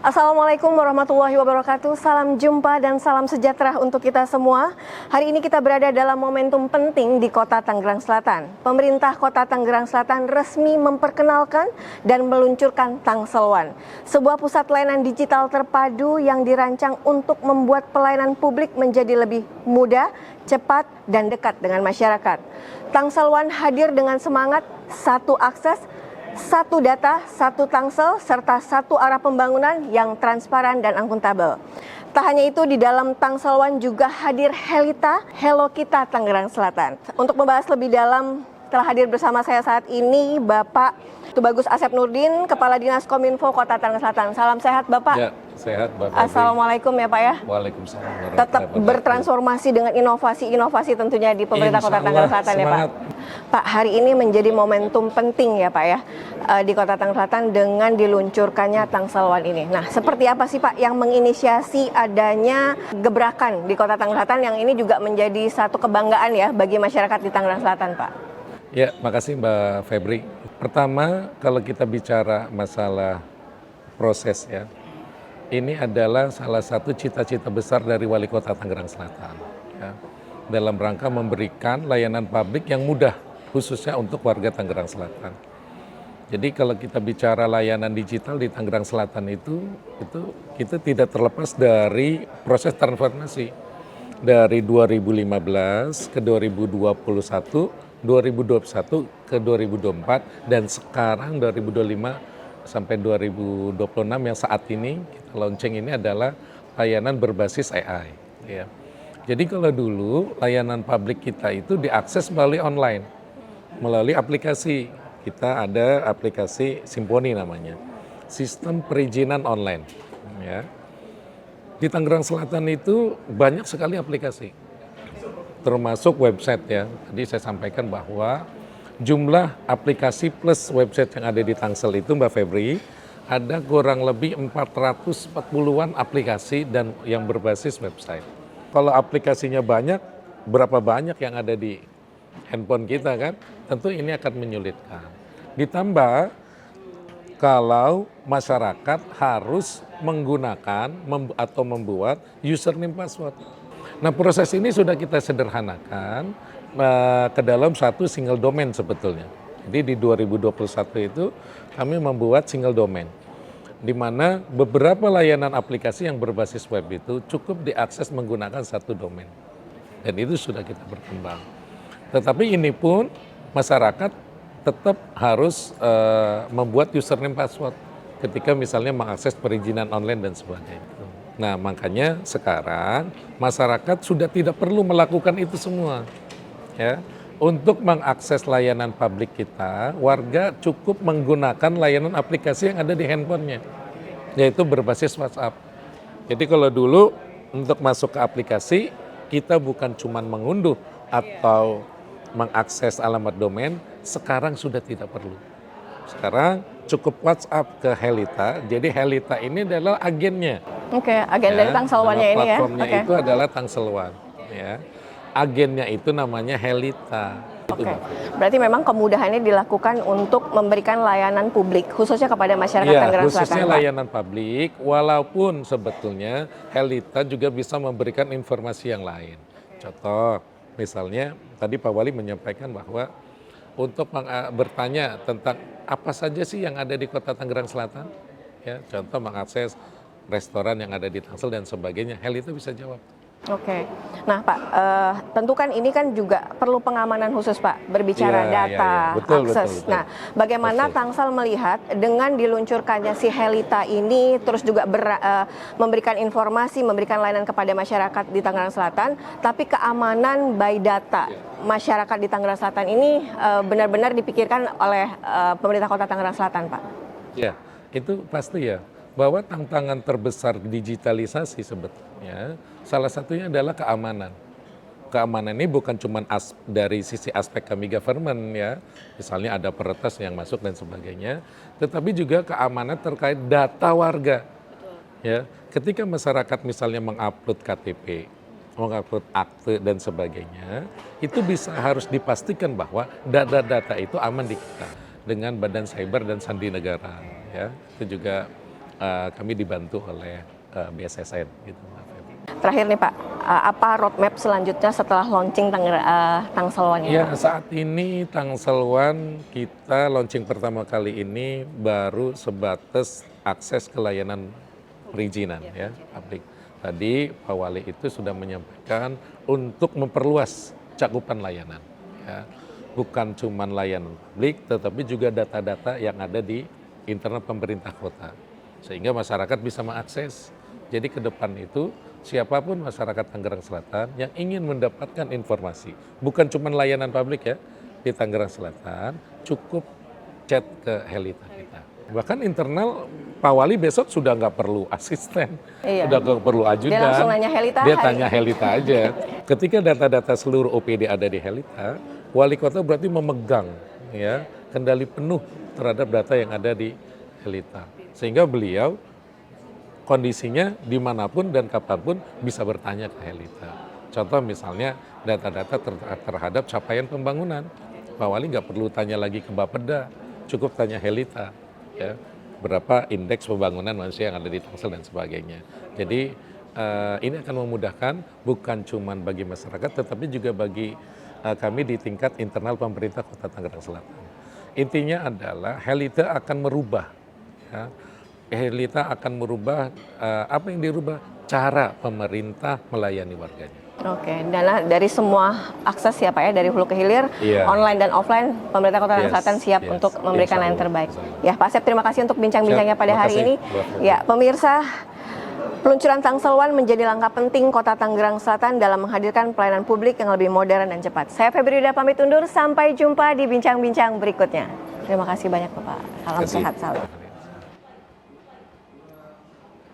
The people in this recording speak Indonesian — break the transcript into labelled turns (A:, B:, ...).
A: Assalamualaikum warahmatullahi wabarakatuh. Salam jumpa dan salam sejahtera untuk kita semua. Hari ini kita berada dalam momentum penting di Kota Tangerang Selatan. Pemerintah Kota Tangerang Selatan resmi memperkenalkan dan meluncurkan Tangsel One, sebuah pusat layanan digital terpadu yang dirancang untuk membuat pelayanan publik menjadi lebih mudah, cepat, dan dekat dengan masyarakat. Tangsel One hadir dengan semangat satu akses, satu data, satu tangsel, serta satu arah pembangunan yang transparan dan akuntabel. Tak hanya itu, di dalam Tangsel One juga hadir Helita, Hello Kita Tangerang Selatan. Untuk membahas lebih dalam, telah hadir bersama saya saat ini Bapak Tubagus Asep Nurdin, Kepala Dinas Kominfo Kota Tangerang Selatan. Salam sehat Bapak.
B: Ya, sehat Bapak.
A: Assalamualaikum ya Pak ya.
B: Waalaikumsalam.
A: Tetap bertransformasi dengan inovasi-inovasi tentunya di pemerintah Kota Tangerang Selatan ya Pak. Pak, hari ini menjadi momentum penting ya Pak ya di Kota Tangerang Selatan dengan diluncurkannya Tangsel One ini. Nah, seperti apa sih Pak yang menginisiasi adanya gebrakan di Kota Tangerang Selatan yang ini juga menjadi satu kebanggaan ya bagi masyarakat di Tangerang Selatan Pak?
B: Ya, makasih Mbak Febri. Pertama, kalau kita bicara masalah proses ya, ini adalah salah satu cita-cita besar dari Wali Kota Tangerang Selatan. Ya, dalam rangka memberikan layanan publik yang mudah, khususnya untuk warga Tangerang Selatan. Jadi kalau kita bicara layanan digital di Tangerang Selatan itu kita tidak terlepas dari proses transformasi dari 2015 ke 2021, 2021 ke 2024, dan sekarang 2025 sampai 2026 yang saat ini kita launching ini adalah layanan berbasis AI. Ya. Jadi kalau dulu layanan publik kita itu diakses melalui online, melalui aplikasi. Kita ada aplikasi Simponi namanya, sistem perizinan online. Ya. Di Tangerang Selatan itu banyak sekali aplikasi, termasuk website ya. Tadi saya sampaikan bahwa jumlah aplikasi plus website yang ada di Tangsel itu Mbak Febri, ada kurang lebih 440-an aplikasi dan yang berbasis website. Kalau aplikasinya banyak, berapa banyak yang ada di handphone kita kan? Tentu ini akan menyulitkan. Ditambah kalau masyarakat harus menggunakan atau membuat username password. Nah, proses ini sudah kita sederhanakan ke dalam satu single domain sebetulnya. Jadi di 2021 itu kami membuat single domain, di mana beberapa layanan aplikasi yang berbasis web itu cukup diakses menggunakan satu domain. Dan itu sudah kita berkembang. Tetapi ini pun masyarakat tetap harus membuat username password ketika misalnya mengakses perizinan online dan sebagainya. Nah, makanya sekarang masyarakat sudah tidak perlu melakukan itu semua. Ya, untuk mengakses layanan publik kita, warga cukup menggunakan layanan aplikasi yang ada di handphonenya, yaitu berbasis WhatsApp. Jadi kalau dulu untuk masuk ke aplikasi, kita bukan cuma mengunduh atau mengakses alamat domain, sekarang sudah tidak perlu. Sekarang cukup WhatsApp ke Helita, jadi Helita ini adalah agennya.
A: Oke, agen dari Tangsel One-nya ini ya.
B: Platformnya itu adalah Tangsel One. Ya. Agennya itu namanya Helita.
A: Oke, berarti memang kemudahannya dilakukan untuk memberikan layanan publik, khususnya kepada masyarakat Tangerang Selatan.
B: Khususnya layanan publik, walaupun sebetulnya Helita juga bisa memberikan informasi yang lain. Contoh, misalnya tadi Pak Wali menyampaikan bahwa untuk bertanya tentang apa saja sih yang ada di Kota Tangerang Selatan, ya, contoh mengakses restoran yang ada di Tangsel dan sebagainya, Helita bisa jawab.
A: Oke, nah Pak, tentu kan ini kan juga perlu pengamanan khusus Pak, berbicara data,
B: Betul,
A: akses.
B: betul.
A: Nah, bagaimana Tangsel melihat dengan diluncurkannya si Helita ini, terus juga memberikan informasi, memberikan layanan kepada masyarakat di Tangerang Selatan, tapi keamanan by data masyarakat di Tangerang Selatan ini benar-benar dipikirkan oleh pemerintah Kota Tangerang Selatan Pak? Ya,
B: itu pasti ya. Bahwa tantangan terbesar digitalisasi sebetulnya salah satunya adalah keamanan. Keamanan ini bukan cuma dari sisi aspek kami government ya, misalnya ada peretas yang masuk dan sebagainya, tetapi juga keamanan terkait data warga. Ya, ketika masyarakat misalnya mengupload KTP, mengupload akte dan sebagainya, itu harus dipastikan bahwa data-data itu aman di kita dengan Badan Cyber dan Sandi Negara. Ya, itu juga kami dibantu oleh BSSN gitu, Mbak Febri.
A: Terakhir nih Pak, apa roadmap selanjutnya setelah launching Tangsel One ini?
B: Ya, saat ini Tangsel One kita launching pertama kali ini baru sebatas akses ke layanan perizinan ya, publik. Tadi Pak Wali itu sudah menyampaikan untuk memperluas cakupan layanan ya. Bukan cuma layanan publik tetapi juga data-data yang ada di internal pemerintah kota. Sehingga masyarakat bisa mengakses. Jadi ke depan itu siapapun masyarakat Tangerang Selatan yang ingin mendapatkan informasi, bukan cuma layanan publik ya, di Tangerang Selatan cukup chat ke Helita kita. Bahkan internal Pak Wali besok sudah nggak perlu asisten, sudah nggak perlu ajudan.
A: Dia langsung nanya Helita.
B: Dia tanya Helita aja. Ketika data-data seluruh OPD ada di Helita, Wali Kota berarti memegang ya kendali penuh terhadap data yang ada di Helita. Sehingga beliau kondisinya dimanapun dan kapanpun bisa bertanya ke Helita. Contoh misalnya data-data terhadap capaian pembangunan. Pak Wali nggak perlu tanya lagi ke Bapeda, cukup tanya Helita. Ya, berapa indeks pembangunan manusia yang ada di Tangsel dan sebagainya. Jadi ini akan memudahkan bukan cuma bagi masyarakat tetapi juga bagi kami di tingkat internal pemerintah Kota Tangerang Selatan. Intinya adalah Helita akan merubah ya, Helita akan merubah apa yang dirubah? Cara pemerintah melayani warganya.
A: Oke, dana dari semua akses ya Pak ya, dari hulu ke hilir, online dan offline, pemerintah Kota Tangerang Selatan siap untuk memberikan layanan terbaik. Ya Pak Asep, terima kasih untuk bincang-bincangnya pada hari ini. Ya pemirsa, peluncuran Tangsel One menjadi langkah penting Kota Tangerang Selatan dalam menghadirkan pelayanan publik yang lebih modern dan cepat. Saya Febri Yuda pamit undur, sampai jumpa di bincang-bincang berikutnya. Terima kasih banyak Bapak, salam sehat selalu.